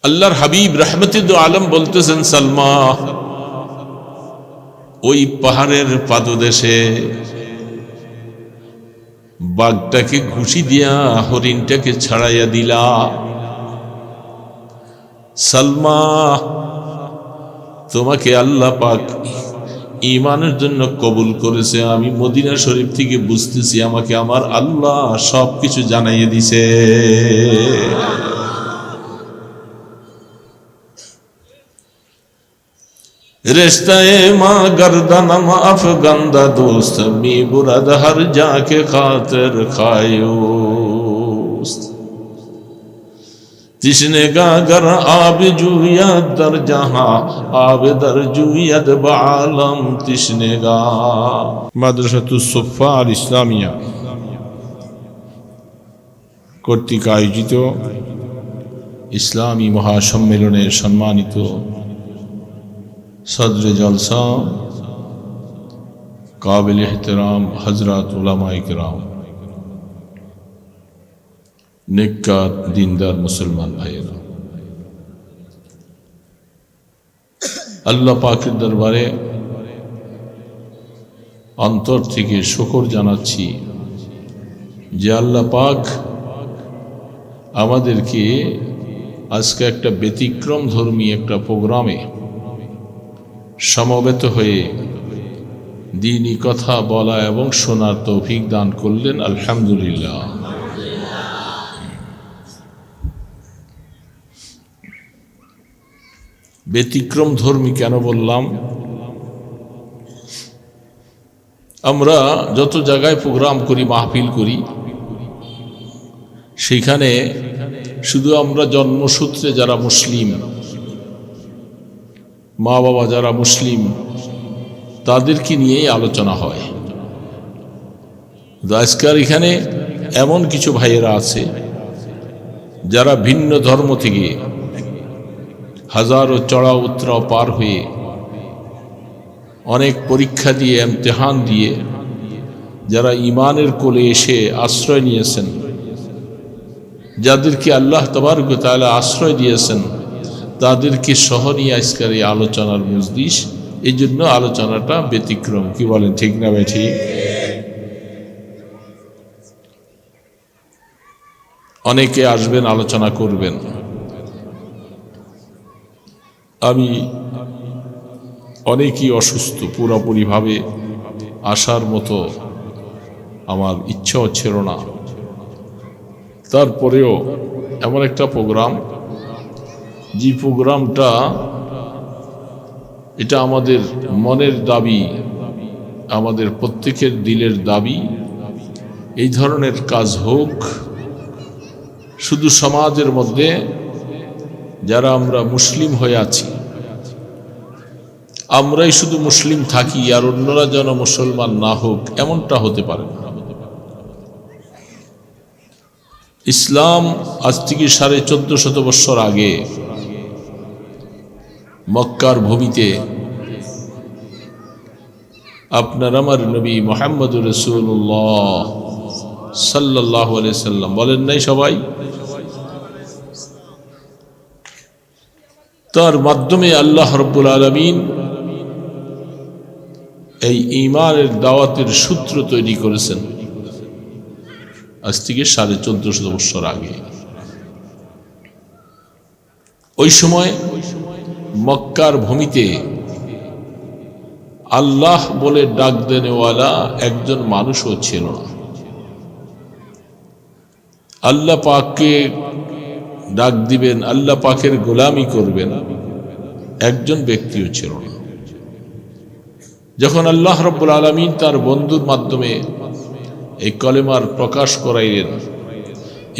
আল্লাহর হাবিব রাহমাতুল আলম বলতেছেন, সালমা ওই পাহাড়ের পাদদেশে বাঘটাকে ঘুষি দিয়া হরিণটাকে ছাড়াইয়া দিলা। সালমা তোমাকে আল্লাহ পাক ঈমানের জন্য কবুল করেছে। আমি মদিনা শরীফ থেকে বুঝতেছি আমাকে আমার আল্লাহ সবকিছু জানাইয়ে দিছে। रिश्ते माँ गर्दनम अफगंदा दोस्त मी बुरद हर जाके खातिर खायोस्त तिश्नेगा गर आब जुयत दर जहां आब दर जुयत बालम तिश्नेगा। মাদ্রাসাতুস সুফা আল ইসলামিয়া কর্তৃক আয়োজিত ইসলামী মহাসম্মেলনের সম্মানিত सदर जलसा काबिल एहतराम हजरत उलमाए किराम, नेककार दीनदार मुसलमान भाइयों, अल्लाह पाकेर दरबारे अंतर थेके शुक्र जानाচ্ছি যে আল্লাহ পাক আমাদেরকে আজকে একটা ব্যতিক্রম ধর্মী একটা প্রোগ্রামে সমবেত হয়ে দ্বীনি কথা বলা এবং শোনার তৌফিক দান করলেন। আলহামদুলিল্লাহ। ব্যতিক্রম ধর্মী কেন বললাম? আমরা যত জায়গায় প্রোগ্রাম করি, মাহফিল করি, সেখানে শুধু আমরা জন্মসূত্রে যারা মুসলিম, মা বাবা যারা মুসলিম, তাদেরকে নিয়েই আলোচনা হয়। আজকাল এখানে এমন কিছু ভাইয়েরা আছে যারা ভিন্ন ধর্ম থেকে হাজারো চড়া উতরাও পার হয়ে অনেক পরীক্ষা দিয়ে ইমতিহান দিয়ে যারা ঈমানের কোলে এসে আশ্রয় নিয়েছেন, যাদেরকে আল্লাহ তাবারক ওয়া তাআলা আশ্রয় দিয়েছেন, তাদেরকে সহ নিয়ে আজকের এই আলোচনার মজলিস। এই জন্য আলোচনাটা ব্যতিক্রম। কি বলেন, ঠিক না ভাই? ঠিক। অনেকে আসবেন, আলোচনা করবেন। আমি অনেকই অসুস্থ, পুরোপুরিভাবে আসার মতো আমার ইচ্ছাও ছিল না। তারপরেও এমন একটা প্রোগ্রাম, যে প্রোগ্রামটা এটা আমাদের মনের দাবি, আমাদের প্রত্যেকের দিলের দাবি, এই ধরনের কাজ হোক। শুধু সমাজের মধ্যে যারা আমরা মুসলিম হয়ে আছি, আমরাই শুধু মুসলিম থাকি আর অন্যরা যেন মুসলমান না হোক, এমনটা হতে পারে না। ইসলাম আজ থেকে 1450 বছর আগে মক্কার ভূমিতে আপনার আমার নবী মুহাম্মদুর রাসূলুল্লাহ সাল্লাল্লাহু আলাইহি সাল্লাম বলেন নাই সবাই, তার মাধ্যমে আল্লাহ রাব্বুল আলামিন এই ঈমানের দাওয়াতের সূত্র তৈরি করেছেন আজ থেকে 1450 বছর আগে। ওই সময় মক্কার ভূমিতে আল্লাহ বলে ডাক দেনেওয়ালা একজন মানুষও ছিল না। আল্লাহ পাককে ডাক দিবেন, আল্লাহ পাকের গোলামি করবেন, একজন ব্যক্তিও ছিল না। যখন আল্লাহ রাব্বুল আলামিন তার বন্ধুর মাধ্যমে এই কলেমার প্রকাশ করাইলেন,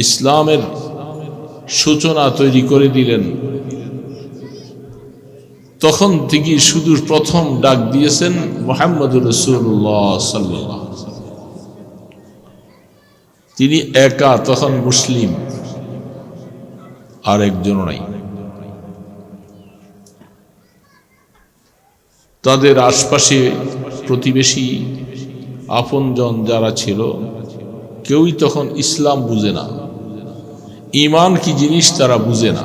ইসলামের সূচনা তৈরি করে দিলেন, তখন থেকে শুধু প্রথম ডাক দিয়েছেন মুহাম্মদুর রাসূলুল্লাহ সাল্লাল্লাহু আলাইহি ওয়াসাল্লাম। তিনি একা তখন মুসলিম, আর একজন নাই। তাদের আশপাশে প্রতিবেশী আপনজন যারা ছিল, কেউই তখন ইসলাম বুঝে না, ঈমান কি জিনিস তারা বুঝে না।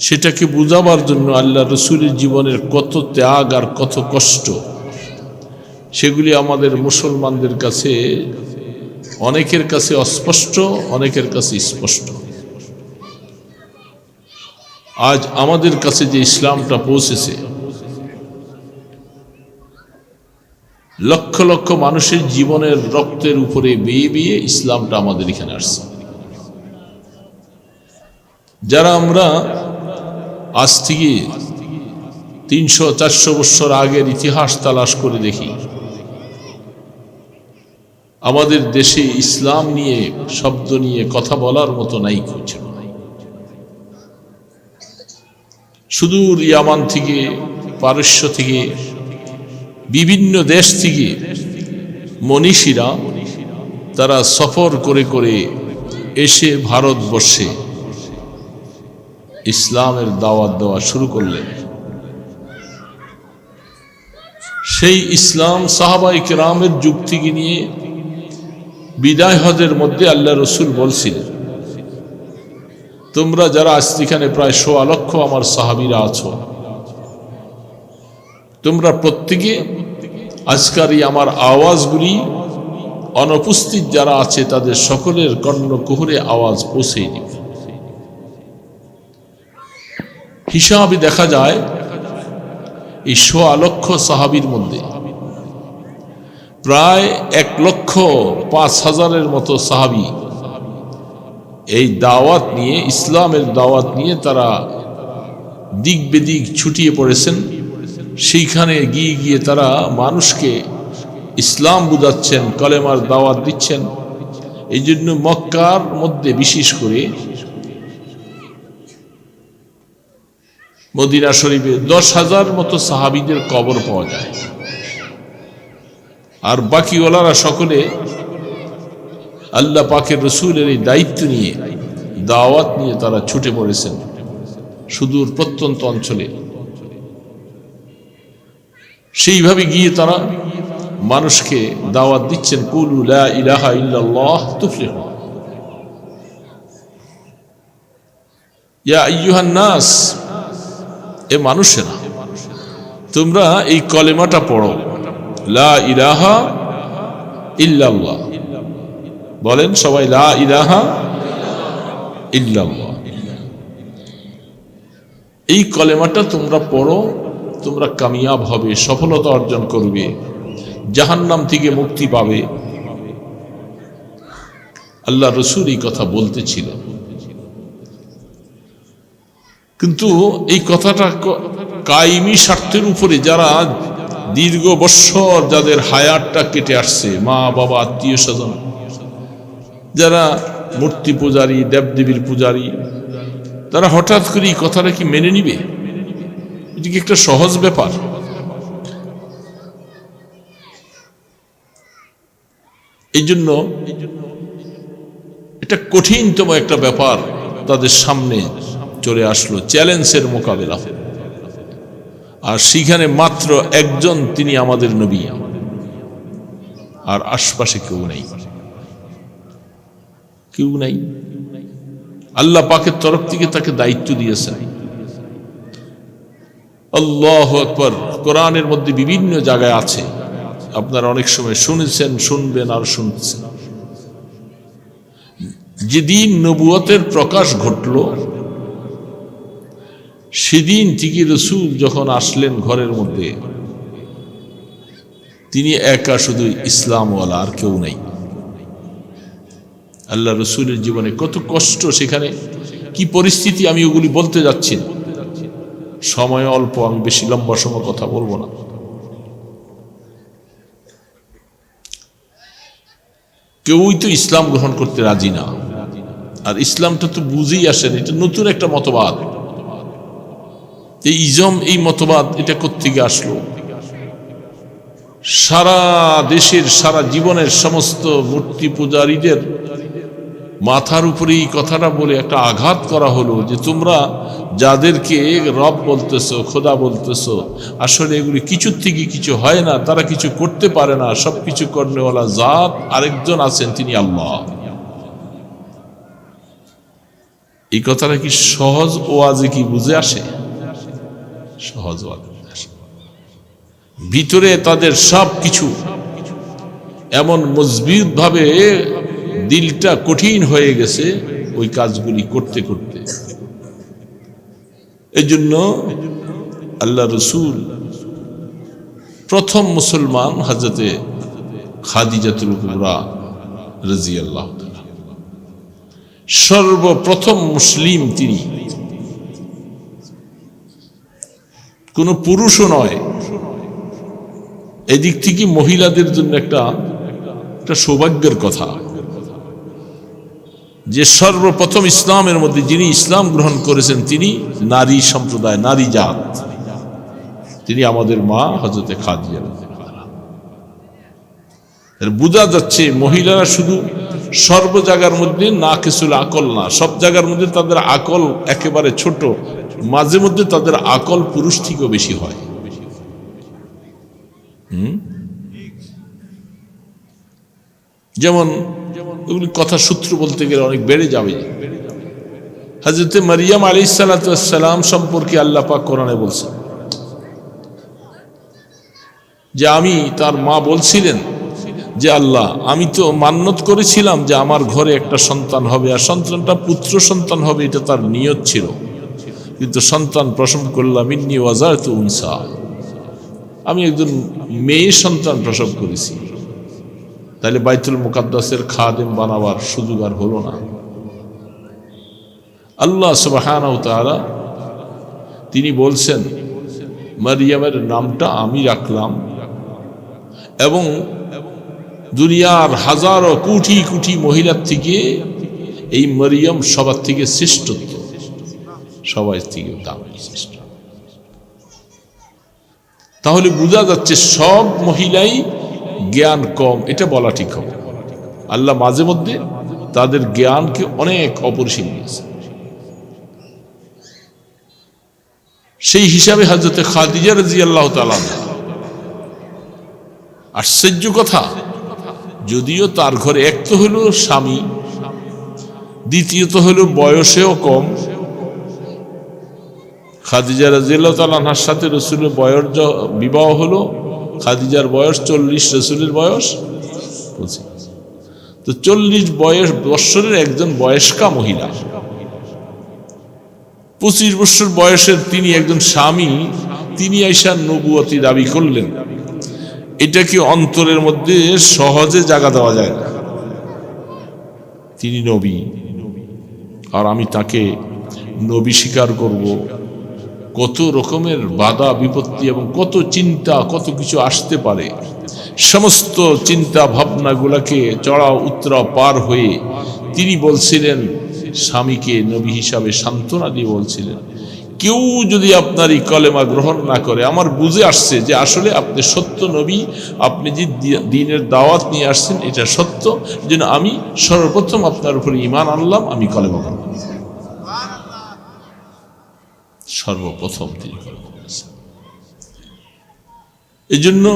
সেটাকে বুঝাবার জন্য আল্লাহ রসুলের জীবনের কত ত্যাগ আর কত কষ্ট, সেগুলি আমাদের মুসলমানদের কাছে, অনেকের কাছে অস্পষ্ট, অনেকের কাছে স্পষ্ট। আজ আমাদের কাছে যে ইসলামটা পৌঁছেছে, লক্ষ লক্ষ মানুষের জীবনের রক্তের উপরে বেয়ে বেয়ে ইসলামটা আমাদের এখানে আসছে। যারা আমরা আজ থেকে 300-400 বছর আগের ইতিহাস তালাশ করে দেখি, আমাদের দেশে ইসলাম নিয়ে শব্দ নিয়ে কথা বলার মতো নাই কিছু। সুদূর ইয়ামান থেকে, পারস্য থেকে, বিভিন্ন দেশ থেকে মনীষীরা তারা সফর করে করে এসে ভারতবর্ষে ইসলামের দাওয়াত দেওয়া শুরু করলেন। সেই ইসলাম সাহাবায়ে কেরামের যুগ থেকে নিয়ে বিদায় হজের মধ্যে আল্লাহ রসুল বলছিলেন, তোমরা যারা আজ এখানে প্রায় ১.৫ লক্ষ আমার সাহাবীরা আছো, তোমরা প্রত্যেকে আজকার এই আমার আওয়াজগুলি অনুপস্থিত যারা আছে তাদের সকলের কর্ণকুহরে আওয়াজ পৌঁছে দিবে। হিসাবে দেখা যায় এই ১.৫ লক্ষ সাহাবীর মধ্যে প্রায় ১,০৫,০০০-এর মতো সাহাবী এই দাওয়াত নিয়ে, ইসলামের দাওয়াত নিয়ে তারা দিক বেদিক ছুটিয়ে পড়েছেন। সেইখানে গিয়ে গিয়ে তারা মানুষকে ইসলাম বুঝাচ্ছেন, কলেমার দাওয়াত দিচ্ছেন। এই জন্য মক্কার মধ্যে বিশেষ করে মদিনা শরীফে ১০,০০০ মতো সাহাবীদের কবর পাওয়া যায়। আর বাকিওয়ালারা সকলে আল্লাহ পাকের রসুলের এই দায়িত্ব নিয়ে, দাওয়াত নিয়ে তারা ছুটে পড়েছেন সুদূর প্রত্যন্ত অঞ্চলে। সেইভাবে গিয়ে তারা মানুষকে দাওয়াত দিচ্ছেন, কুলু লা ইলাহা ইল্লাল্লাহ তুফলিহু। ইয়া আইয়ুহান নাস, এ মানুষেরা, তোমরা এই কলেমাটা পড়ো, লা ইলাহা ইল্লাল্লাহ। বলেন সবাই, লা ইলাহা ইল্লাল্লাহ। এই কলেমাটা তোমরা পড়ো, তোমরা কামিয়াব হবে, সফলতা অর্জন করবে, জাহান্নাম থেকে মুক্তি পাবে। আল্লাহ রসুল এই কথা বলতেছিলেন। কিন্তু এই কথাটা কায়েমি স্বার্থের উপরে যারা দীর্ঘ বৎসর যাদের হায়াতটা কেটে আসছে, মা বাবা আত্মীয় স্বজন, যারা মূর্তি পূজারী, দেবদেবীর পূজারী, তারা হঠাৎ করে এই কথাটা কি মেনে নিবে? এটা কি একটা সহজ ব্যাপার? এই জন্য এটা কঠিনতম একটা ব্যাপার তাদের সামনে চলে আসলো, চ্যালেঞ্জের মোকাবেলা। আর সেখানে মাত্র একজন, তিনি আমাদের নবী, আর আশপাশে কেউ নেই, কেউ নাই। আল্লাহ পাকের তরফ থেকে তাকে দায়িত্ব দিয়েছেন। আল্লাহু আকবার। কোরআনের মধ্যে বিভিন্ন জায়গায় আছে, আপনারা অনেক সময় শুনেছেন, শুনবেন আর শুনছেন। যেদিন নবুয়তের প্রকাশ ঘটল, সেদিন থেকে রসুল যখন আসলেন ঘরের মধ্যে, তিনি একা শুধু ইসলামওয়ালা, আর কেউ নাই। আল্লাহ রসুলের জীবনে কত কষ্ট, সেখানে কি পরিস্থিতি, আমি ওগুলি বলতে যাচ্ছি না, সময় অল্প, আমি বেশি লম্বা সময় কথা বলবো না। কেউই তো ইসলাম গ্রহণ করতে রাজি না। আর ইসলামটা তো বুঝেই আসেন, এটা নতুন একটা মতবাদ। এই ইজম, এই মতবাদ, এটা কোত্থেকে আসলো? সারা দেশের, সারা জীবনের সমস্ত মূর্তি পূজারীদের মাথার উপরে এই কথাটা বলে একটা আঘাত করা হলো যে তোমরা যাদেরকে রব বলতেছো, খোদা বলতেছো, আসলে এগুলি কিছুর থেকে কিছু হয় না, তারা কিছু করতে পারে না, সবকিছু করনেওয়ালা জাত আরেকজন আছেন, তিনি আল্লাহ। এই কথাটা কি সহজ ওয়াজে কি বুঝে আসে? সহজ ওয়াজে আসে। ভিতরে তাদের সব কিছু এমন মজবুত ভাবে দিলটা কঠিন হয়ে গেছে ওই কাজগুলি করতে করতে। এই জন্য আল্লাহ রসুল প্রথম মুসলমান হযরতে খাদিজাতুল কুবরা রাদিয়াল্লাহু তাআলা, সর্বপ্রথম মুসলিম তিনি, কোন পুরুষও নয়। এদিক থেকে মহিলাদের জন্য একটা সৌভাগ্যের কথা যে সর্বপ্রথম ইসলামের মধ্যে যিনি ইসলাম গ্রহণ করেছেন তিনি নারী সম্প্রদায়, নারী জাত, তিনি আমাদের মা হযরতে খাদিজা। বোঝা যাচ্ছে মহিলারা শুধু সর্ব জায়গার মধ্যে না কিছু আকল না, সব জায়গার মধ্যে তাদের আকল একেবারে ছোট, মাঝে মধ্যে তাদের আকল পুরুষ থেকেও বেশি হয়। যেমন এগুলি কথা সূত্র বলতে গেলে অনেক বেড়ে যাবে। হযরতে মারিয়াম আলাইহিস সালাতু ওয়াস সালাম সম্পর্কে আল্লাহ পাক কোরআনে বলছেন যে আমি, তার মা বলছিলেন যে আল্লাহ, আমি তো মান্নত করেছিলাম যে আমার ঘরে একটা সন্তান হবে, আর সন্তানটা পুত্র সন্তান হবে, এটা তার নিয়ত ছিল, কিন্তু সন্তান প্রসব করলাম, ইন্নী ওয়াজারতু উনসা, আমি একজন মেয়ে সন্তান প্রসব করেছি। তাহলে বাইতুল মুকাদ্দাসের খাদেম বানাবার সুযোগ আর হলো না। আল্লাহ সুবহানাহু ওয়া তাআলা তিনি বলছেন মারিয়ামের নামটা আমি রাখলাম, এবং দুনিয়ার হাজারো কোটি কোটি মহিলার থেকে এই মারিয়াম সবার থেকে শ্রেষ্ঠত্ব, সবাই থেকে দামি শ্রেষ্ঠ। তাহলে বোঝা যাচ্ছে সব মহিলাই জ্ঞান কম, এটা বলা ঠিক হবে। আল্লাহ মাঝে মধ্যে তাদের জ্ঞানকে অনেক অপরিসীম দিয়েছে। সেই হিসাবে হযরতে খাদিজা রাদিয়াল্লাহু তাআলা, আশ্চর্য কথা, যদিও তার ঘরে এক তো হলো স্বামী, দ্বিতীয়ত হলো বয়সেও কম। খাদিজা রাদিয়াল্লাহু তাআলা আনহার সাথে রাসূলের বিবাহ হলো, খাদিজার বয়স 40, রাসূলের বয়স 25। তো 40 বৎসরের একজন বয়স্কা মহিলা, 25 বছর বয়সের তিনি একজন স্বামী, তিনি আইসা নবুয়তি দাবি করলেন। এটা কি অন্তরের মধ্যে সহজে জায়গা দেওয়া যায় না? তিনি নবী আর আমি তাকে নবী স্বীকার করব, কত রকমের বাধা বিপত্তি এবং কত চিন্তা, কত কিছু আসতে পারে। সমস্ত চিন্তা ভাবনাগুলোকে চড়াও উতরাও পার হয়ে তিনি বলছিলেন, স্বামীকে নবী হিসাবে সান্ত্বনা দিয়ে বলছিলেন, কেউ যদি আপনার এই কলেমা গ্রহণ না করে, আমার বুঝে আসছে যে আসলে আপনি সত্য নবী, আপনি যে দ্বীনের দাওয়াত নিয়ে আসছেন এটা সত্য, যেন আমি সর্বপ্রথম আপনার উপরে ঈমান আনলাম, আমি কলেমা গ্রহণ করলাম। সর্বপ্রথম তিনি কলেমা করেছেন। এজন্য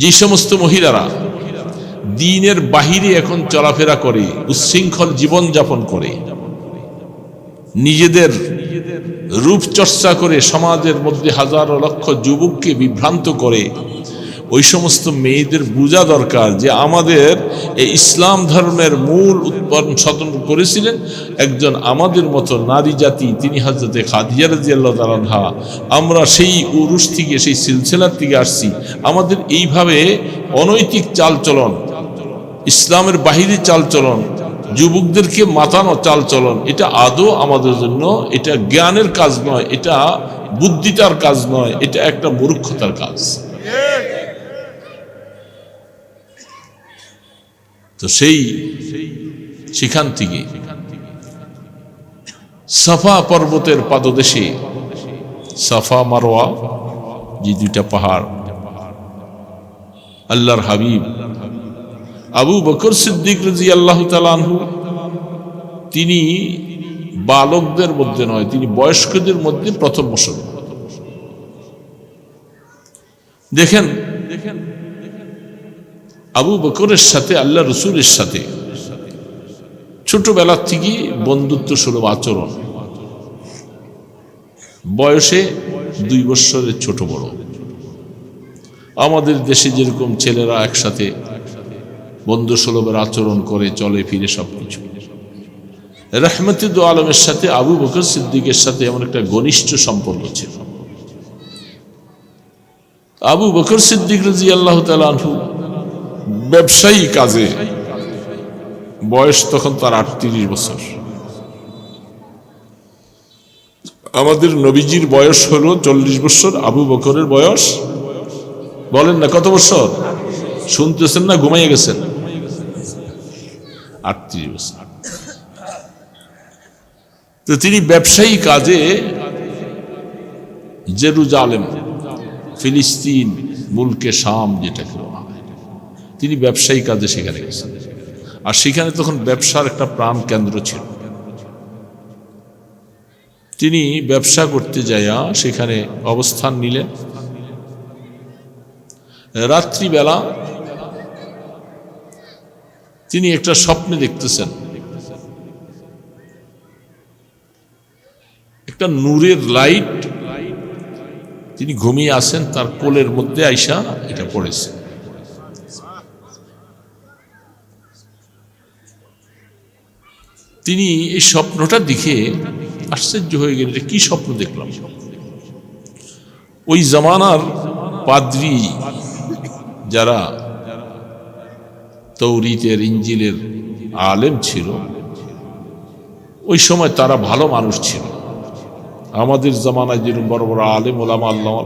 যে সমস্ত মহিলারা দ্বীনের বাহিরে এখন চলাফেরা করে, উচ্ছৃঙ্খল জীবনযাপন করে, নিজেদের রূপচর্চা করে সমাজের মধ্যে হাজারো লক্ষ যুবককে বিভ্রান্ত করে, ওই সমস্ত মেয়েদের বোঝা দরকার যে আমাদের এই ইসলাম ধর্মের মূল উৎপাদন করেছিলেন একজন আমাদের মতো নারী জাতি, তিনি হযরতে খাদিজা রাদিয়াল্লাহু তাআলা আনহা। আমরা সেই উরুস থেকে, সেই সিলসিলার থেকে আসছি। আমাদের এইভাবে অনৈতিক চালচলন, ইসলামের বাহিরে চালচলন, যুবকদেরকে মাতানো চালচলন, এটা আদৌ আমাদের জন্য এটা জ্ঞানের কাজ নয়, এটা বুদ্ধিতার কাজ নয়, এটা একটা মূর্খতার কাজ। তো সেখান থেকে সাফা পর্বতের পাদদেশে, সাফা মারওয়া যে দুইটা পাহাড়, আল্লাহর হাবিব আবু বকর সিদ্দিক রাদিয়াল্লাহু তাআলা আনহু, তিনি বালকদের মধ্যে নয়, তিনি বয়স্কদের মধ্যে প্রথম মুসলমান। দেখেন আবু বকরের সাথে আল্লাহ রসুলের সাথে ছোটবেলার থেকেই বন্ধুত্ব সুলভ আচরণ, বয়সে 2 বছরের ছোট বড়। আমাদের দেশে যেরকম ছেলেরা একসাথে বন্ধু সুলভের আচরণ করে চলে ফিরে সবকিছু, রহমতে দু আলমের সাথে আবু বকর সিদ্দিকের সাথে এমন একটা ঘনিষ্ঠ সম্পর্ক ছিল। আবু বকর সিদ্দিক রাদিয়াল্লাহু তাআলা আনহু ব্যবসায়ী কাজে, বয়স তখন তার 38 বছর। আমাদের নবীজির বয়স হলো 40 বছর, আবু বকরের বয়স বলেন না কত বছর? শুনতেছেন না ঘুমাইয়া গেছেন? 38 বছর। তো তিনি ব্যবসায়ী কাজে জেরুজালেম, ফিলিস্তিন, মুলকে শাম যেটাকে বলা হয়, তিনি ব্যবসায়ী কাজে সেখানে গেছেন। আর সেখানে তখন ব্যবসার একটা প্রাণ কেন্দ্র ছিল। তিনি ব্যবসা করতে যাইয়া সেখানে অবস্থান নিলেন। রাত্রিবেলা তিনি একটা স্বপ্নে দেখতেছেন, একটা নূরের লাইট, তিনি ঘুমিয়ে আছেন, তার কোলের মধ্যে আইসা এটা পড়েছে। তিনি এই স্বপ্নটা দেখে আশ্চর্য হয়ে গেলেন, কি স্বপ্ন দেখলাম। ওই জামানার পাদ্রী যারা তৌরিতের ইঞ্জিলের আলেম ছিল, ওই সময় তারা ভালো মানুষ ছিল। আমাদের জামানায় যেরকম বড় বড় আলেম ওলামা আল্লাহ,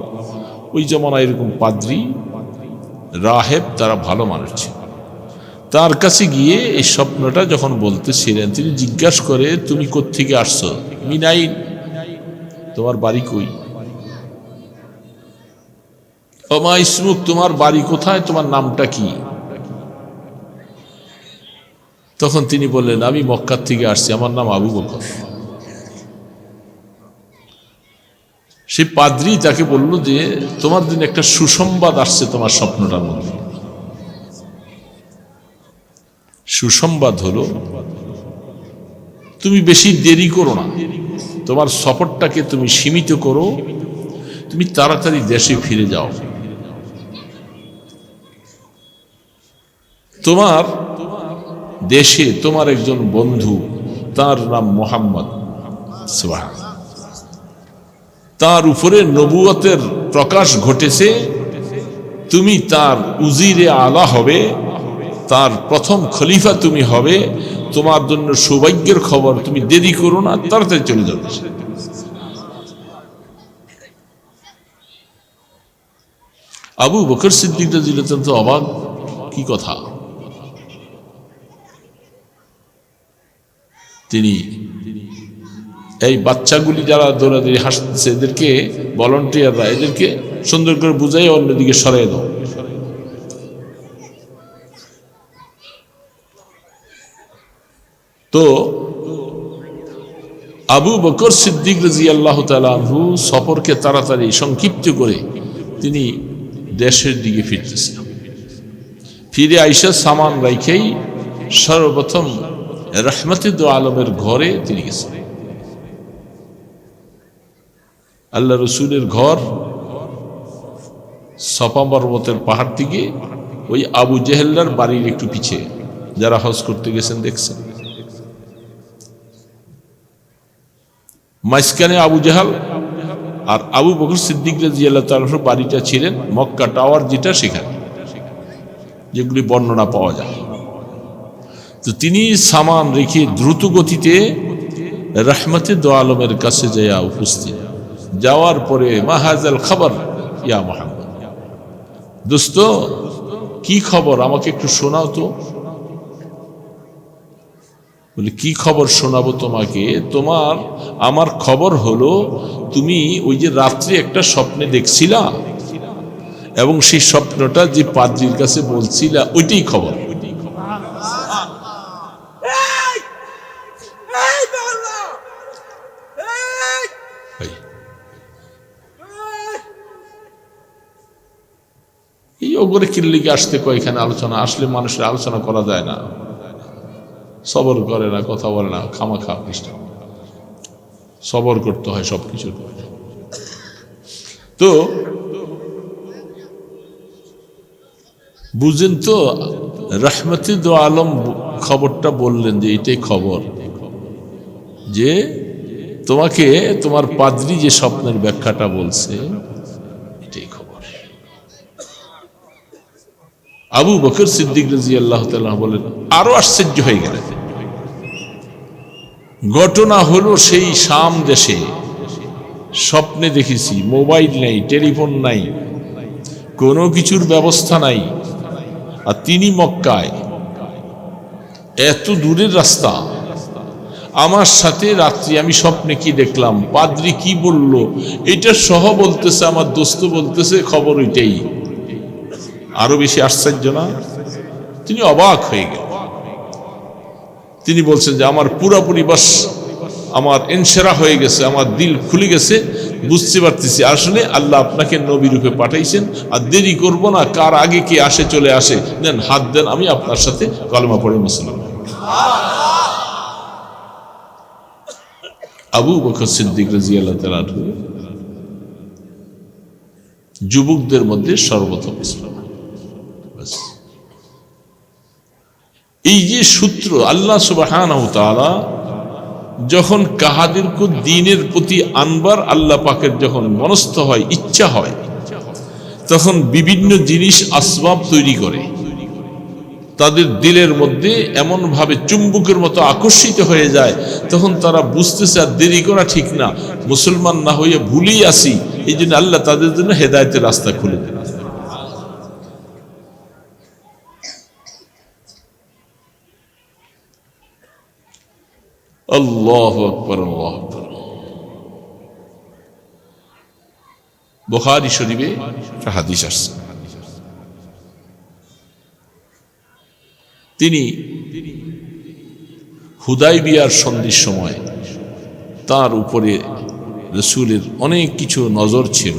ওই জামানায় এরকম পাদ্রী রাহেব, তারা ভালো মানুষ ছিল। তার কাছে গিয়ে এই স্বপ্নটা যখন বলতেছিলেন, তিনি জিজ্ঞাসা করে, তুমি কোত্থেকে আসছো? মিনাইন, তোমার বাড়ি কই? ওমা ইসমুক, তোমার বাড়ি কোথায়, তোমার নামটা কি? তখন তিনি বললেন, আমি মক্কার থেকে আসছি, আমার নাম আবু বকর। সেই পাদ্রী তাকে বলল যে, তোমার দিন একটা সুসংবাদ আসছে তোমার স্বপ্নটার মধ্যে। সুসংবাদ হলো, তুমি বেশি দেরি করো না, তোমার সফরটাকে তুমি সীমিত করো, তুমি তাড়াতাড়ি দেশে ফিরে যাও। তোমার দেশে তোমার একজন বন্ধু, তার নাম মুহাম্মদ, তার উপরে নবুয়তের প্রকাশ ঘটেছে, তুমি তার উজিরে আলা হবে, তার প্রথম খলিফা তুমি হবে, তোমার জন্য সৌভাগ্যের খবর, তুমি দেরি করো না, তাড়াতাড়ি চলে যাবে। আবু বকর সিদ্দিক রাদিয়াল্লাহু তাআলা তো অবাক, কি কথা। তিনি এই বাচ্চাগুলি যারা দৌড়াদৌড়ি হাসতেছে, এদেরকে ভলান্টিয়াররা, এদেরকে সুন্দর করে বুঝাই অন্যদিকে সরাই দাও। তো আবু বকর সিদ্দিক রাদিয়াল্লাহু তাআলা আনহু সফরকে তাড়াতাড়ি সংক্ষিপ্ত করে তিনি দেশের দিকে ফিরতেছেন। ফিরে আইসা সামান রাইখেই সর্বপ্রথম রহমতে দু আলমের ঘরে তিনি গেছেন। আল্লাহ রসুলের ঘর সফা পর্বতের পাহাড় থেকে ওই আবু জেহেল্লার বাড়ির একটু পিছিয়ে, যারা হজ করতে গেছেন দেখছেন। মাঝখানে আবু জাহাল আর আবু বকর সিদ্দিক রাদিয়াল্লাহু তাআলার বাড়িটা ছিলেন মক্কা টাওয়ার, যেটা সেখানে, যেগুলি বর্ণনা পাওয়া যায়। তো তিনি সামান রেখে দ্রুত গতিতে রহমতে দু আলমের কাছে যাইয়া উপস্থিত। যাওয়ার পরে, মাহাজাল খবর ইয়া মুহাম্মদ, দোস্ত কি খবর, আমাকে একটু শোনাও তো। বলে, কি খবর শোনাবো তোমাকে? আমার খবর হলো, তুমি ওই যে রাত্রে একটা স্বপ্নে দেখছিলা, এবং সেই স্বপ্নটা যে পাদ্রীর কাছে বলছিলা, ওইটাই খবর। এই ওগরে কিল্লিকে আসতে কয়, এখানে আলোচনা আসলে মানুষের আলোচনা করা যায় না, সবর করে না, কথা বলে না, খামাখা পৃষ্ঠা। সবর করতে হয় সব কিছুর। তো বুঝেন তো, রাহমাতে দো আলম খবরটা বললেন যে এটাই খবর, যে তোমাকে তোমার পাদ্রী যে স্বপ্নের ব্যাখ্যাটা বলছে এটাই খবর। আবু বকর সিদ্দিক রাদিয়াল্লাহু তাআলা বলেন, আরো আশ্চর্য হয়ে গেলেন। ঘটনা হলো সেই শাম দেশে স্বপ্নে দেখেছি, মোবাইল নেই, টেলিফোন নাই, কোনো কিছুর ব্যবস্থা নাই, আর তিনি মক্কায়, এত দূরের রাস্তা। আমার সাথে রাত্রি আমি স্বপ্নে কি দেখলাম, পাদ্রী কি বলল, এটা সহ বলতেছে, আমার দোস্ত বলতেছে খবর ওইটাই। আরো বেশি আশ্চর্য না? তিনি অবাক হয়ে গেলেন। তিনি বলছেন যে আমার পুরাপুরি বাস, আমার ইনশিরাহ হয়ে গেছে, আমার দিল খুলে গেছে, বুঝতে পারতেছি আসলে আল্লাহ আপনাকে নবী রূপে পাঠাইছেন, আর দেরি করব না, কার আগে কে আসে চলে আসে, দেন হাত দেন, আমি আপনার সাথে কলেমা পড়ে মুসলমান। আবু বকর সিদ্দিক রাদিয়াল্লাহু তাআলা যুবকদের মধ্যে সর্বপ্রথম ইসলাম। এই যে সূত্র, আল্লাহ সুবহানাহু ওয়া তাআলা যখন কাহাদেরকে দ্বীনের প্রতি আনবার আল্লাহ পাকের যখন মনস্থ হয়, ইচ্ছা হয়, তখন বিভিন্ন জিনিস আসবাব তৈরি করে তাদের দিলের মধ্যে, এমন ভাবে চুম্বকের মতো আকর্ষিত হয়ে যায়, তখন তারা বুঝতেছে আর দেরি করা ঠিক না, মুসলমান না হয়ে ভুলেই আসি। এই জন্য আল্লাহ তাদের জন্য হেদায়েতের রাস্তা খুলে দেন। আল্লাহু আকবার, আল্লাহু আকবার। বুখারী শরীফে একটা হাদিস আসছে, তিনি হুদায়বিয়ার সন্ধির সময় তার উপরে রাসূলের অনেক কিছু নজর ছিল।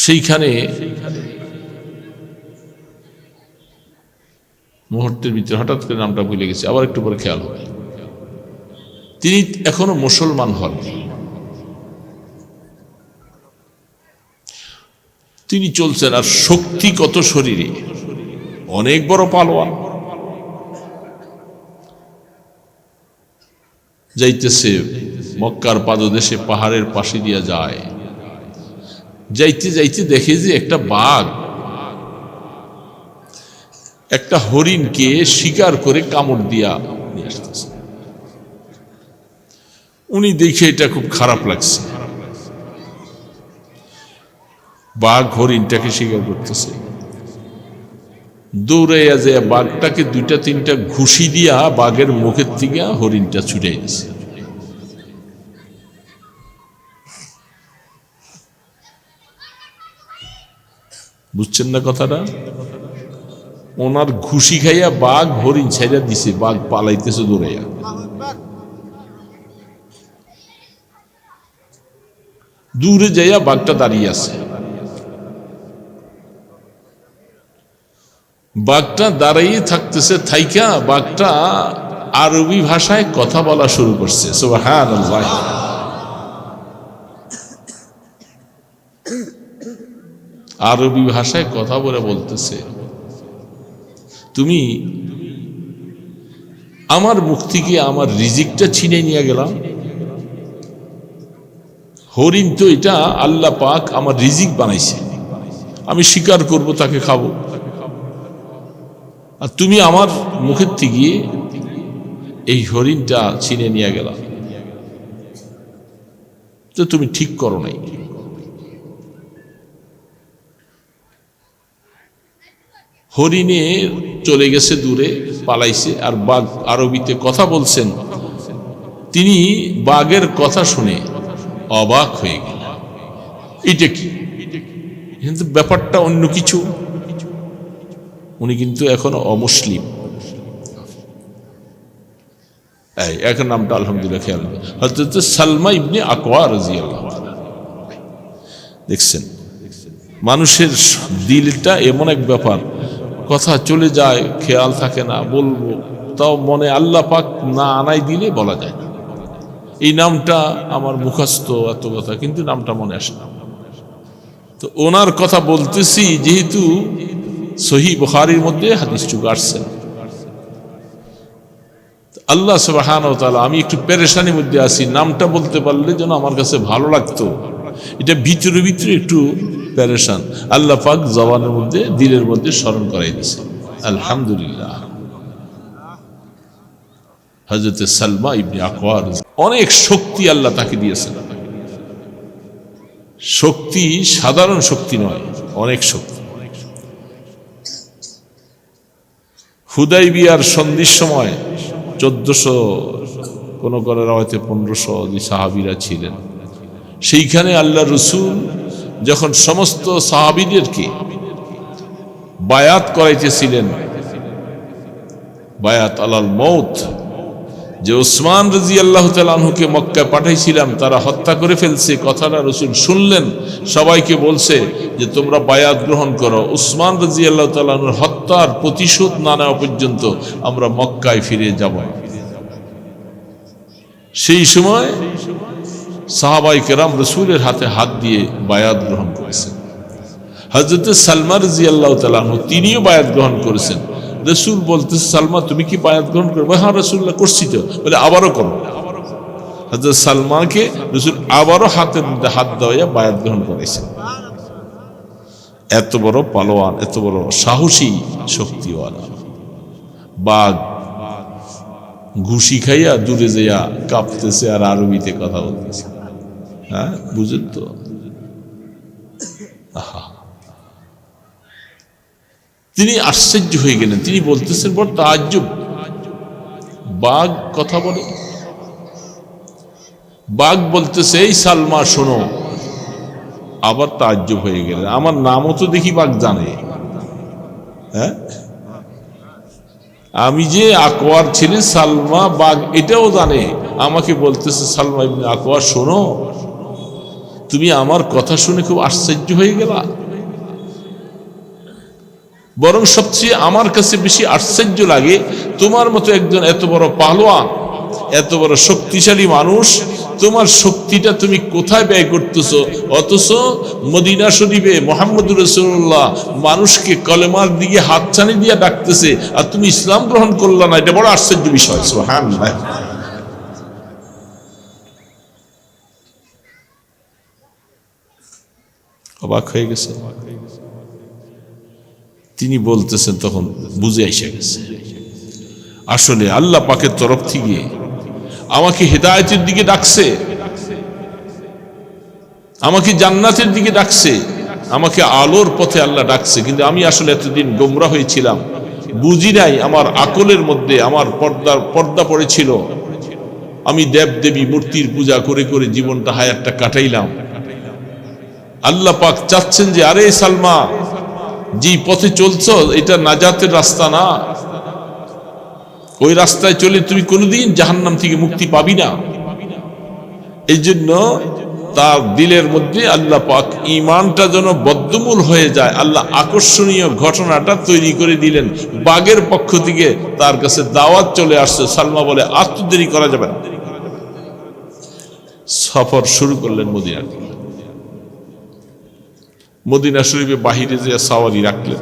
সেইখানে মুহূর্তের ভিতরে হঠাৎ করে নামটা ভুলে গেছে, আবার একটু পরে খেয়াল হবে, তিনি এখনো মুসলমান হননি। তিনি চলছেন, আর শক্তি কত শরীরে, অনেক বড় পালোয়ান। যাইতেছে মক্কার পাদদেশে, পাহাড়ের পাশে দিয়া যায়, যাইতে যাইতে দেখে যে একটা বাঘ একটা হরিণকে শিকার করে কামড় দিয়া নিয়ে আসতেছে। উনি দেখে এটা খুব খারাপ লাগছে, বাঘ হরিণটাকে শিকার করতেছে। দৌড়াইয়া যায় বাঘটাকে দুইটা তিনটা ঘুষি দিয়া বাঘের মুখের থেকে হরিণটা ছুটাই দিছে। বুঝছেন না কথাটা? ওনার ঘুষি খাইয়া বাঘ হরিণ ছেড়ে দিছে, বাঘ পালাইতেছে দৌড়াইয়া। দূরে যাইয়া বাঘটা দাঁড়িয়ে আছে। বাঘটা দাঁড়িয়ে থাকতেছে, থাইকা বাঘটা আরবি ভাষায় কথা বলা শুরু করছে। সুবহানাল্লাহ। আরবি ভাষায় কথা বলে বলতেছে, তুমি আমার মুখ থেকে আমার রিজিকটা ছিনে নিয়ে গেলাম। হরিণ তো এটা আল্লাহ পাক আমার রিজিক বানাইছে, আমি শিকার করব, তাকে খাবো, আর তুমি আমার মুখের থেকে এই হরিণটা ছিনে নিয়ে গেলাম, তো তুমি ঠিক করো নাই। হরিণে চলে গেছে দূরে, পালাইছে, আর বাঘ আরবিতে কথা বলছেন। তিনি বাঘের কথা শুনে অবাক হয়ে গেল, এটা কি? কিন্তু ব্যাপারটা অন্য কিছু। উনি কিন্তু এখনো অমুসলিম। এখন নামটা আলহামদুলিল্লাহ খেয়াল, হযরত সালমা ইবনে আকওয়া রাদিয়াল্লাহু তাআলা। দেখছেন, মানুষের দিলটা এমন এক ব্যাপার, কথা চলে যায়, খেয়াল থাকে না, বলবো তাও মনে আল্লাহ পাক না আনাই দিলে বলা যায় না। এই নামটা আমার মুখস্থ, এত কথা, কিন্তু নামটা মনে আসে না। তো ওনার কথা বলতেছি, যেহেতু সহিহ বুখারীর মধ্যে হাদিসটুকু আসছে। আল্লাহ সুবহানাহু ওয়া তাআলা, আমি একটু পেরেশানির মধ্যে আছি, নামটা বলতে পারলে যেন আমার কাছে ভালো লাগতো, এটা ভিতরে ভিতরে একটু পেরেশান। আল্লাহ পাক জবানের মধ্যে, দিলের মধ্যে স্মরণ করাই দিয়েছে। আলহামদুলিল্লাহ। হযরত সালমা ইবনে আকওয়া, অনেক শক্তি আল্লাহ তাকে দিয়েছেন। শক্তি সাধারণ শক্তি নয়, অনেক শক্তি। হুদাইবিয়ার সন্ধির সময় 1400, কোন কোন রাওয়াতে 1500 যে সাহাবীরা ছিলেন, সেইখানে আল্লাহ রসুল যখন সমস্ত সাহাবীদেরকে বায়াত করাইতেছিলেন, বায়াত আলাল মৌত, যে উসমান রাদিয়াল্লাহু তাআলা আনহুকে মক্কায় পাঠাইছিলাম তারা হত্যা করে ফেলছে, কথাটা রসুল শুনলেন, সবাইকে বলছে যে তোমরা বায়াত গ্রহণ করো, উসমান রাদিয়াল্লাহু তাআলা আনহুর হত্যার প্রতিশোধ না নেওয়া পর্যন্ত আমরা মক্কায় ফিরে যাব। সেই সময় সাহাবায়ে কেরাম রসুলের হাতে হাত দিয়ে বায়াত গ্রহণ করেছেন। হযরত সালমা রাদিয়াল্লাহু তাআলা আনহু তিনিও বায়াত গ্রহণ করেছেন। রসুল বলতে, সালমা তুমি কি বায়াত গ্রহণ করবে? হ্যাঁ রাসূলুল্লাহ, করছি তো। বলে আবারও করো। হযরত সালমাকে রসুল আবারও হাতের মধ্যে হাত দেওয়া বায়াত গ্রহণ করেছেন। এত বড় পালোয়ান, এত বড় সাহসী, শক্তিওয়ালা বাঘ, ঘুষি খাইয়া দূরে যাইয়া কাঁপতেছে আর আরবিতে কথা বলতেছে। হ্যাঁ, বুঝেন তো? তিনি আশ্চর্য হয়ে গেলেন। তিনি বলতেছেন, বড় তাজ্জুব, বাঘ কথা বলে। বাঘ বলতেছে, এই সালমা শোনো। আবার তাজ্জুব হয়ে গেলেন, আমার নামও তো দেখি বাঘ জানে। হ্যাঁ, আমি যে আকওয়ার ছেলে সালমা, বাঘ এটাও জানে। আমাকে বলতেছে, সালমা ইবনে আকওয়া শোনো, তুমি আমার কথা শুনে খুব আশ্চর্য হয়ে গেলা। বরং সবচেয়ে আমার কাছে বেশি আশ্চর্য লাগে, তোমার মতো একজন এত বড় পাহলোয়ান, এত বড় শক্তিশালী মানুষ, তোমার শক্তিটা তুমি কোথায় ব্যয় করতেছো? অথচ মদিনা শরীফে মুহাম্মদুর রাসূলুল্লাহ মানুষকে কলেমার দিকে হাতছানি দিয়ে ডাকতেছে, আর তুমি ইসলাম গ্রহণ করলা না। এটা বড় আশ্চর্য বিষয়। সুবহানাল্লাহ। অবাক হয়ে গেছে। তিনি বলতেছেন, তখন বুঝে এসে গেছে আসলে আল্লাহ পাকের তরফ থেকে আমাকে হেদায়েতের দিকে ডাকছে, আমাকে জান্নাতের দিকে ডাকছে, আমাকে আলোর পথে আল্লাহ ডাকছে। কিন্তু আমি আসলে এতদিন গোমরা হয়েছিলাম, বুঝি নাই। আমার আকলের মধ্যে আমার পর্দা পড়েছিল। আমি দেব দেবী মূর্তির পূজা করে করে জীবনটা, হায়াতটা কাটাইলাম। আল্লাহ পাক চাচ্ছেন যে, আরে সালমা, যে পথে চলছ এটা নাজাতের রাস্তা না। ওই রাস্তায় চলে তুমি কোনোদিন জাহান্নাম থেকে মুক্তি পাবি না। এই জন্য তার দিলের মধ্যে আল্লাহ পাক ঈমানটা যেন বদ্ধমূল হয়ে যায়, আল্লাহ আকর্ষণীয় ঘটনাটা তৈরি করে দিলেন। বাগের পক্ষ থেকে তার কাছে দাওয়াত চলে আসছে। সালমা বলে, আর তো দেরি করা যাবে না। সফর শুরু করলেন মদিনা থেকে। মদিনা শরীফে বাহিরে যে সাওয়ারি রাখলেন,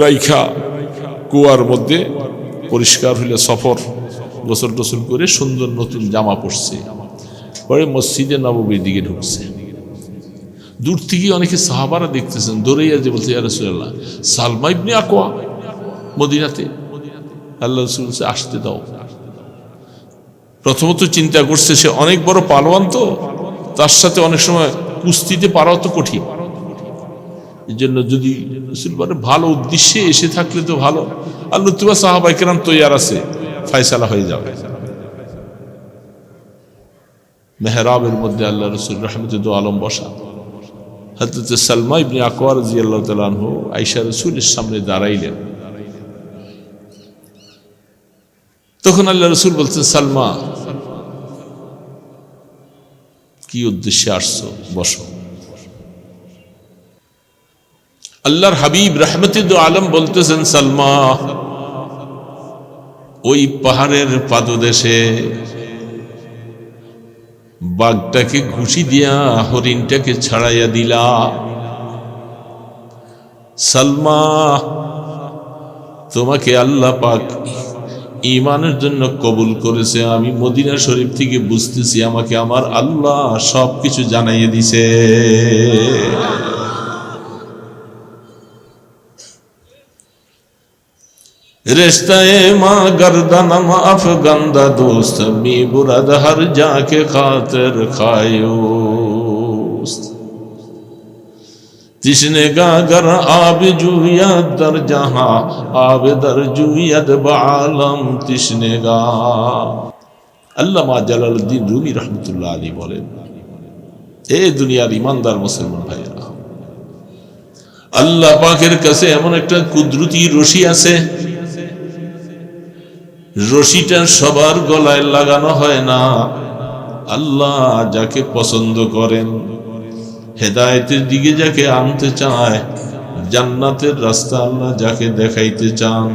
রাইখা কুয়ার মধ্যে পরিষ্কার হইলে সফর, গোসল টোসল করে সুন্দর নতুন জামা পরছে, পরে মসজিদে নববীর দিকে ঢুকছে। দূর থেকে অনেকে সাহাবারা দেখতেছেন, দৌড়াইয়া যে বলছে, ইয়া রাসূলুল্লাহ, সালমা ইবনে আকওয়া মদিনাতে। আল্লাহ রাসূল বলছে, আসতে দাও। প্রথমত চিন্তা করছে সে অনেক বড় পালোয়ান, তো তার সাথে অনেক সময় কুস্তিতে পারাও তো কঠিন। এই জন্য যদি ভালো উদ্দেশ্যে এসে থাকলে তো ভালো, আর নতুবা সাহাবায়ে কেরাম তৈয়ার আছে, ফয়সালা হয়ে যাবে। মেহরাবের মধ্যে আল্লাহ রাসূল রাহমাতুল আলম বসা। হযরত সালমা ইবনে আকওয়া রাদিয়াল্লাহু তাআলা আনহু আয়েশা রাসূলের সামনে দাঁড়াইলেন। তখন আল্লাহ রাসূল বলছেন, সালমা, কি উদ্দেশ্যে আসছো? বসো। আল্লাহর হাবিব রাহমাতুল আলম বলতেছেন, সালমা, ওই পাহাড়ের পাদদেশে বাঘটাকে ঘুষি দিয়া হরিণটাকে ছাড়াইয়া দিলা। সালমা, তোমাকে আল্লাহ পাক ঈমানের জন্য কবুল করেছে। আমি মদিনা শরীফ থেকে বুঝতেছি আমাকে আমার আল্লাহ সবকিছু জানাইয়ে দিছে। रिश्ते माँ गर्दन अफगंदा दोस्त मी बुरद हर जाके खातिर खायोस्त तिश्नेगा गर आब जुयत दर जहां आब दर जुयत बालम तिश्नेगा। আল্লামা জালালউদ্দিন রুমি রহমতুল্লাহ আলী বলেন, এ দুনিয়ার ইমানদার মুসলমান ভাইরা, আল্লাহ পাকের কাছে এমন একটা কুদরতি রশি আছে, রশিটা সবার গলায় লাগানো হয় না। আল্লাহ যাকে পছন্দ করেন, হেদায়েতের দিকে যাকে আনতে চায়, জান্নাতের রাস্তা আল্লাহ যাকে দেখাইতে চান,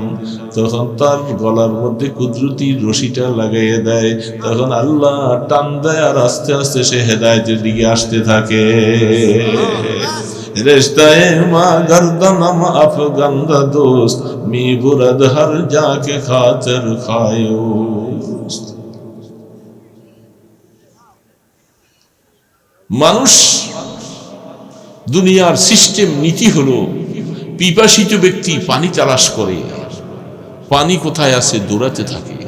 তখন তার গলার মধ্যে কুদরতি রশিটা লাগাইয়ে দেয়। তখন আল্লাহ টান দেয় আর আস্তে আস্তে সে হেদায়েতের দিকে আসতে থাকে। रिश्ते माँ गर्दनम अफगंदा दोस्त मी बुरद हर जाके खातिर खायोस्त। মানুষ দুনিয়ার সিস্টেম নীতি হলো, পিপাসিত ব্যক্তি পানি তালাশ করে, পানি কোথায় আছে দৌড়াতে থাকে,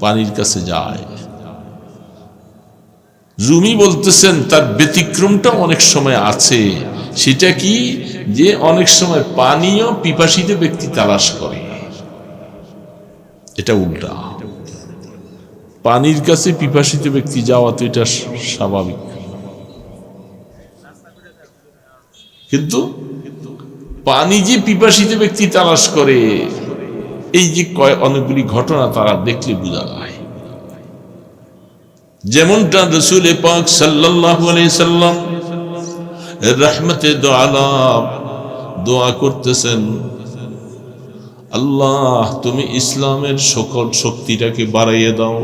পানির কাছে যায়। রুমি বলতেছেন তার ব্যতিক্রমটা অনেক সময় আছে। সেটা কি, যে অনেক সময় পানীয় পিপাসিত ব্যক্তি তালাশ করে, এটা উল্টা। পানির কাছে পিপাসিত ব্যক্তি যাওয়া তো এটা স্বাভাবিক, কিন্তু পানি যে পিপাসিত ব্যক্তি তালাশ করে, এই যে অনেকগুলি ঘটনা তারা দেখলে বোঝা যায়। যেমনটা রাসূল পাক সাল্লাল্লাহু আলাইহি সাল্লাম রহমতে দো আলাম দোয়া করতেছেন, আল্লাহ তুমি ইসলামের সকল শক্তিটাকে বাড়াইয়ে দাও,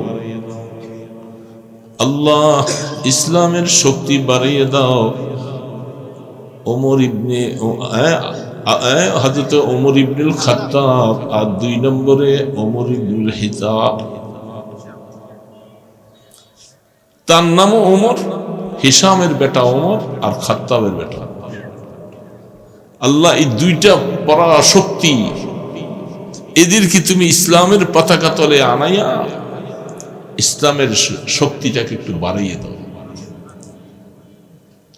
আল্লাহ ইসলামের শক্তি বাড়াইয়ে দাও। হযরত ওমর ইবনুল খাত্তাব, আর 2 নম্বরে ওমর ইবনুল হিসাব। তার নামও ওমর, হিসামের বেটা ওমর আর খাত্তাবের বেটা। আল্লাহ এই দুইটা পরাশক্তি, এদেরকে তুমি ইসলামের পতাকা তলে আনাইয়া ইসলামের শক্তিটাকে একটু বাড়াইয়ে দাও।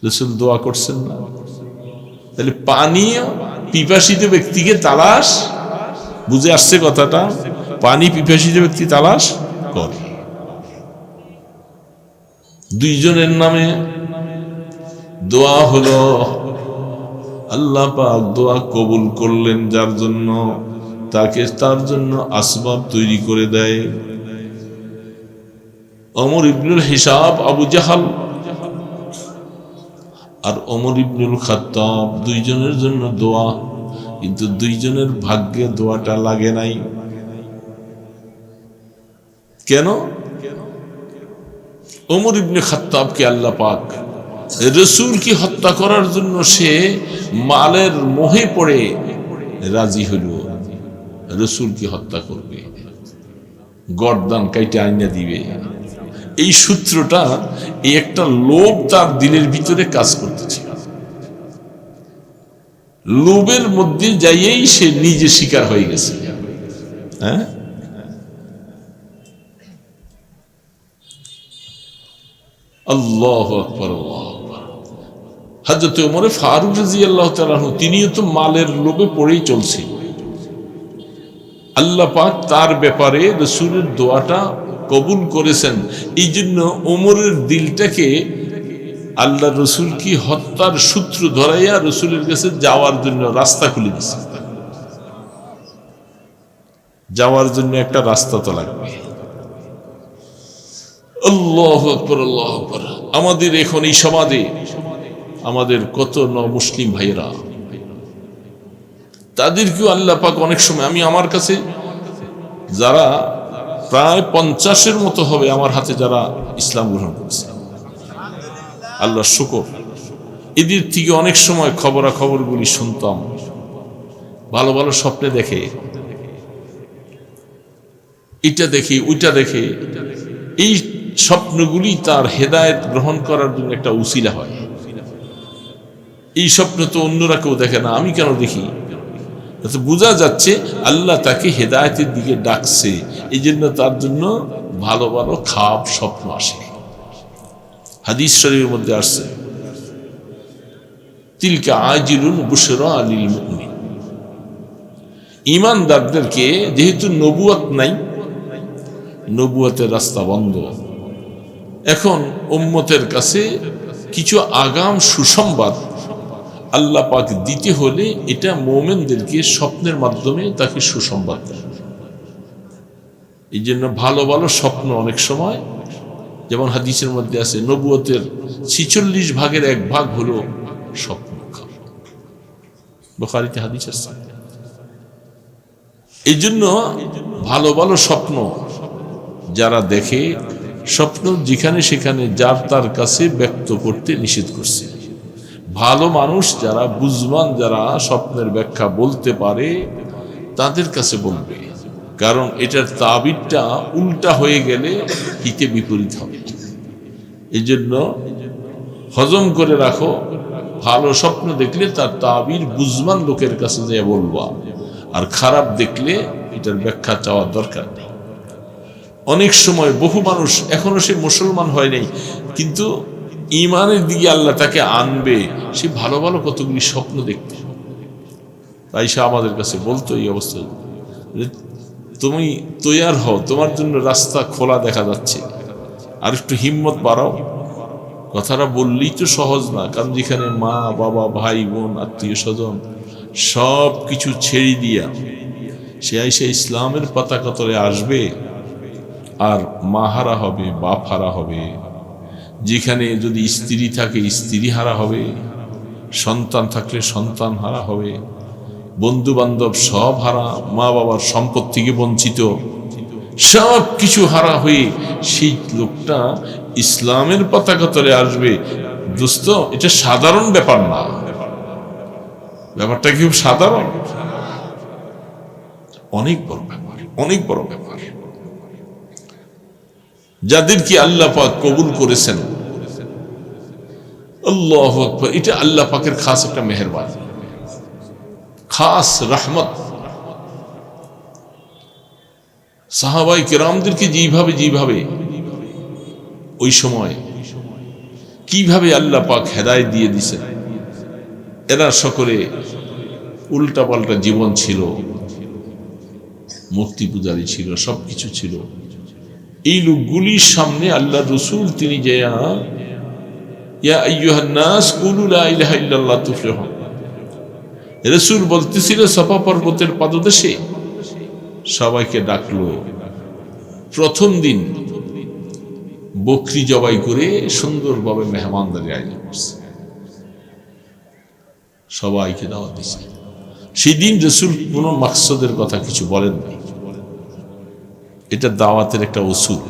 রাসূল দোয়া করছেন না? তাহলে পানীয় পিপাসিত ব্যক্তিকে তালাশ, বুঝে আসছে কথাটা? পানি পিপাসিত ব্যক্তি তালাশ করে। দুইজনের নামে দোয়া হলো, আল্লাহ পাক দোয়া কবুল করলেন যার জন্য, তাকে তার জন্য আসবাব তৈরি করে দেয়। ওমর ইবনুল হিসাব আবু জাহাল আর ওমর ইবনুল খাত্তাব, দুইজনের জন্য দোয়া, কিন্তু দুইজনের ভাগ্যে দোয়াটা লাগে নাই। কেন? ওমর ইবনে খাত্তাবকে আল্লাহ পাক রাসূলকে হত্যা করার জন্য সে মালের মোহে পড়ে রাজি হইল, রাসূলকে হত্যা করবে, গর্দান কাইটে আইনা দিবে। এই সূত্রটা, এই একটা লোভ তার দিলের ভিতরে কাজ করতেছে। লোভের মধ্যে যাইয়েই সে নিজে শিকার হয়ে গেছে। হ্যাঁ, আল্লাহু আকবার, আল্লাহু আকবার। হযরত ওমর ফারুক রাদিয়াল্লাহু তাআলা আনহু, তিনিও তো মালের লোভে পড়েই চলছে। আল্লাহ পাক তার ব্যাপারে রাসূলের দোয়াটা কবুল করেছেন। এই জন্য ওমরের দিলটাকে আল্লাহ রসুল কি হত্যার সূত্র ধরাইয়া রসুলের কাছে যাওয়ার জন্য রাস্তা খুলে দিছে। যাওয়ার জন্য একটা রাস্তা তো লাগবে। আল্লাহু আকবার, আল্লাহু আকবার। আমাদের এখন এই সমাজে আমাদের কত মুসলিম ভাইয়েরা তাদেরকেও আল্লাহ পাক অনেক সময়, আমি আমার কাছে যারা প্রায় 50-এর মতো হবে আমার হাতে যারা ইসলাম গ্রহণ করেছে, আল্লাহ শুকর, এদের থেকে অনেক সময় খবরাখবরগুলি শুনতাম, ভালো ভালো স্বপ্নে দেখে, এটা দেখে ওইটা দেখে, এই স্বপ্নগুলি তার হেদায়েত গ্রহণ করার জন্য একটা উসিলা হয়। এই স্বপ্ন তো অন্যরা কেউ দেখে না, আমি কেন দেখি? বোঝা যাচ্ছে আল্লাহ তাকে হেদায়েতের দিকে ডাকছে, এই জন্য তার জন্য ভালো ভালো খাব স্বপ্ন আসে। হাদিস শরীফের মধ্যে আসছে, তিলকা আজিলুন বুশরা লিল মুমিন। ঈমানদারদেরকে যেহেতু নবুয়ত নাই, নবুয়তের রাস্তা বন্ধ, এখন উম্মতের কাছে কিছু আগাম সুসংবাদ আল্লাহ পাক দিতে হলে এটা মুমিনদেরকে স্বপ্নের মাধ্যমে তাকে সুসংবাদ দেয়। এই জন্য ভালো ভালো স্বপ্ন অনেক সময়, যেমন হাদিসের মধ্যে আছে, নবুয়তের 46 ভাগের 1 ভাগ হলো স্বপ্ন। বুখারীতে হাদিস আছে। এই জন্য ভালো ভালো স্বপ্ন যারা দেখে, স্বপ্ন যেখানে সেখানে যার তার কাছে ব্যক্ত করতে নিষেধ করছে। ভালো মানুষ যারা বুঝবান, যারা স্বপ্নের ব্যাখ্যা বলতে পারে, তাদের কাছে বলবে, কারণ এটার তাবিরটা উল্টা হয়ে গেলে হিতে বিপরীত হবে। এই জন্য হজম করে রাখো, ভালো স্বপ্ন দেখলে তার তাবির বুঝবান লোকের কাছে যেয়ে বলবা, আর খারাপ দেখলে এটার ব্যাখ্যা চাওয়ার দরকার নেই। অনেক সময় বহু মানুষ এখনো সে মুসলমান হয় নাই, কিন্তু ঈমানের দিকে আল্লাহ তাকে আনবে, সে ভালো ভালো কতগুলি স্বপ্ন দেখতে, তাই সে আমাদের কাছে বলতো এই অবস্থা, তুমি তৈয়ার হও, তোমার জন্য রাস্তা খোলা দেখা যাচ্ছে, আর একটু হিম্মত বাড়াও। কথাটা বললেই তো সহজ না, কারণ যেখানে মা বাবা ভাই বোন আত্মীয় স্বজন সব কিছু ছেড়ে দিয়া সে ইসলামের পতাকা তলে আসবে, আর মা হারা হবে, বাপ হারা হবে, যেখানে যদি স্ত্রী থাকে স্ত্রী হারা হবে, সন্তান থাকলে সন্তান হারা হবে, বন্ধু বান্ধব সব হারা, মা বাবার সম্পদ থেকে বঞ্চিত, সব কিছু হারা হয়ে সেই লোকটা ইসলামের পতাকা তলে আসবে। দোস্ত, এটা সাধারণ ব্যাপার না, ব্যাপারটা কি খুব সাধারণ? অনেক বড় ব্যাপার, অনেক বড় ব্যাপার। যাদেরকে আল্লাহ পাক কবুল করেছেন, আল্লাহু আকবার, এটা আল্লাহ পাকের খাস একটা মেহেরবানি, খাস রহমত। সাহাবায়ে কেরামদেরকে যেভাবে ওই সময় কিভাবে আল্লাহ পাক হেদায়েত দিয়ে দিয়েছেন, এরা সকলে উল্টা পাল্টা জীবন ছিল, মূর্তি পূজারী ছিল, সবকিছু ছিল। এই লোকগুলির সামনে আল্লাহ রসুল তিনি ইয়া আইয়ুহান নাস কুলু লা ইলাহা ইল্লাল্লাহ তুফলিহুন, রসুল বলতেছিল সাফা পর্বতের পাদদেশে, সবাইকে ডাকলো। প্রথম দিন বকরি জবাই করে সুন্দরভাবে মেহমানদারি আয়োজন করছে, সবাইকে দাওয়াত দিচ্ছে। সেই দিন রসুল কোনো মাকসদের কথা কিছু বলেন নাই, এটা দাওয়াতের একটা উসুল।